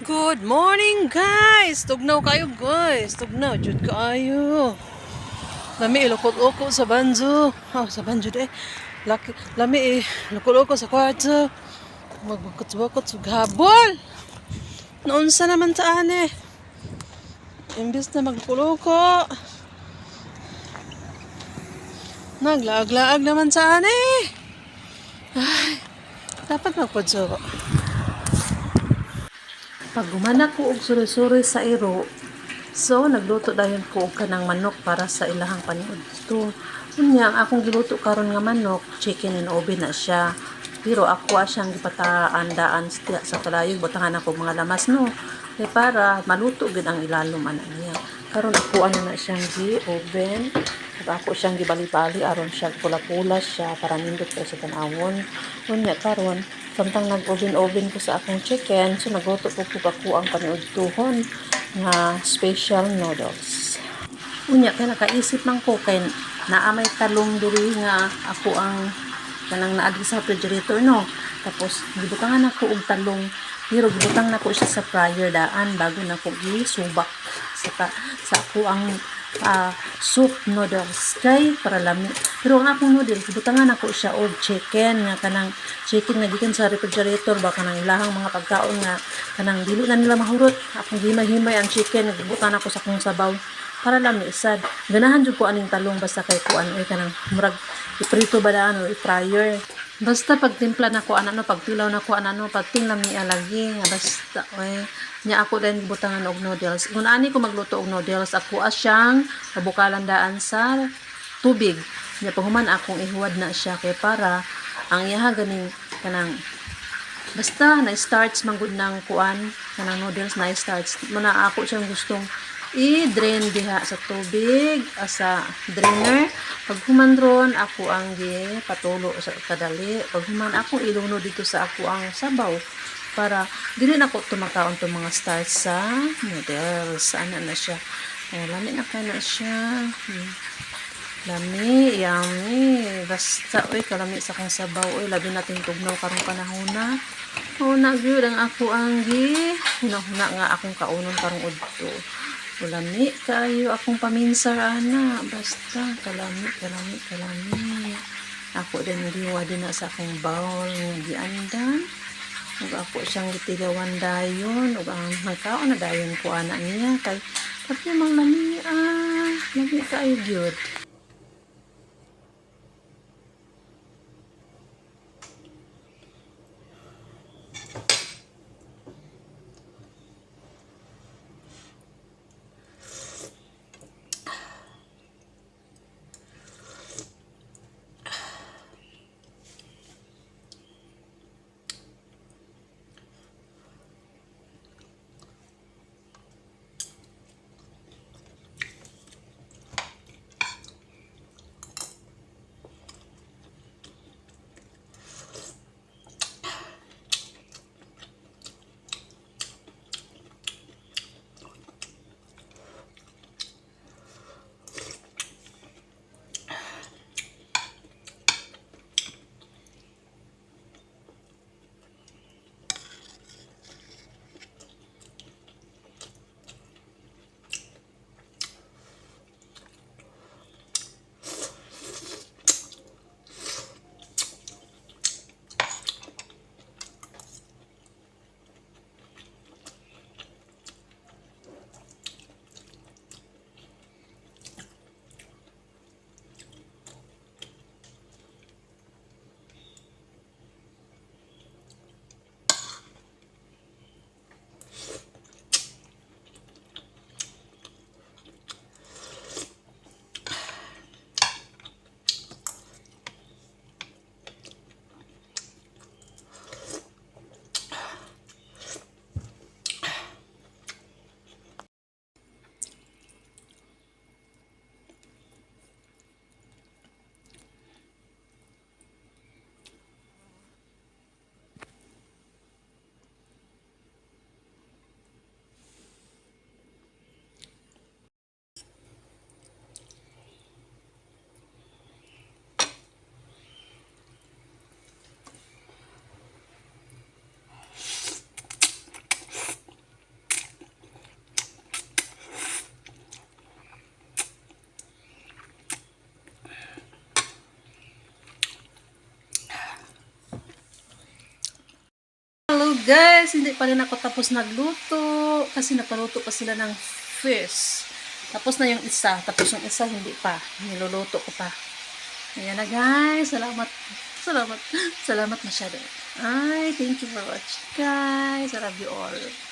Good morning guys! Tugnaw kayo guys! Tugnaw, jud kayo. Lami ilukot-uko sa banjo. Sa banjo eh. Lami ilukot-uko sa kwarto. Magbukot-bukot sa gabol. Naunsa naman ta ane. Imbis na magluko-luko. Naglaag-laag naman sa ane. Ay, dapat magpudso. Pag gumanak ko og suri-suri sa iro, so nagluto dayon ko og kanang manok para sa ilahang paniud. To, unya ang akong giluto karon nga manok, chicken in oven na siya. Pero ako siyang gipataandaan sa kalayog, butangan ako mga lamas no. Kaya para maluto gid ang ilalom ana niya. Karon ako na siyang gi-oven. Ako siyang gibali-bali aron siya pula-pula siya para nindot sa tanawon. Unya karon samtang nag-oven ko sa akong chicken, so nagluto ko ang paniudtuhon nga special noodles. Unya kay nakaisip man ko kay naa may talong diri nga ako ang kanang naagi sa refrigerator no. Tapos gibutangan ako og talong, pero gibutang nako siya sa fryer daan bago nako gisubak sa ako ang soup noodles kay para lami. Pero ang akong noodles gibutangan ako siya og chicken nga kanang chicken nga gikan sa refrigerator ba kanang ilahang mga pagkaon nga kanang dili na nila mahurot. Akong himay-himay ang chicken gibutan ako sa akong sabaw para lami sad. Ganahan jud ko aning talong basta kay kuan kanang murag iprito ba daan o i-fryer. Basta pagtimpla na ko ano pagpilaw na ko ano pagtinglam ni alagi nga basta nya ako din gibutangan og noodles. Kung ani ko magluto og noodles, ako asyang pabukalan daan sa tubig. Nya paghuman akong ihuwad na siya kay para ang iyaha ganing kanang basta na starts manggod ng kuan kanang noodles na starts muna ako siyang gustong i-drain diha sa tubig sa drainer. Paghuman ron ako ang patulo sa kadali. Paghuman ako iluno dito sa ako ang sabaw para dili na ko tumakaon to mga starch sa noodles. Ana na siya. Lami na ka na siya. Lami, yummy. Basta, kalami sa kong sabaw. Labi natin tugnaw karong panahon na. Una gyud ang ako ang huna-huna nga akong kaunon karong udto. Lami kayo akong paminsar ana. Basta, kalami. Ako din giwa din na sa akong bowl. Giandan. Ug ako siyang gitilawan dayon ug ang nagkaon na dayon ko ana niya kay pati mang lami kayo gyud. Guys, hindi pa rin ako tapos nagluto kasi napaluto pa sila ng fish. Tapos na yung isa, tapos yung isa hindi pa. Niluluto ko pa. Ayan na guys, salamat. Salamat. Salamat masyado. Ay, thank you for watching guys. I love you all.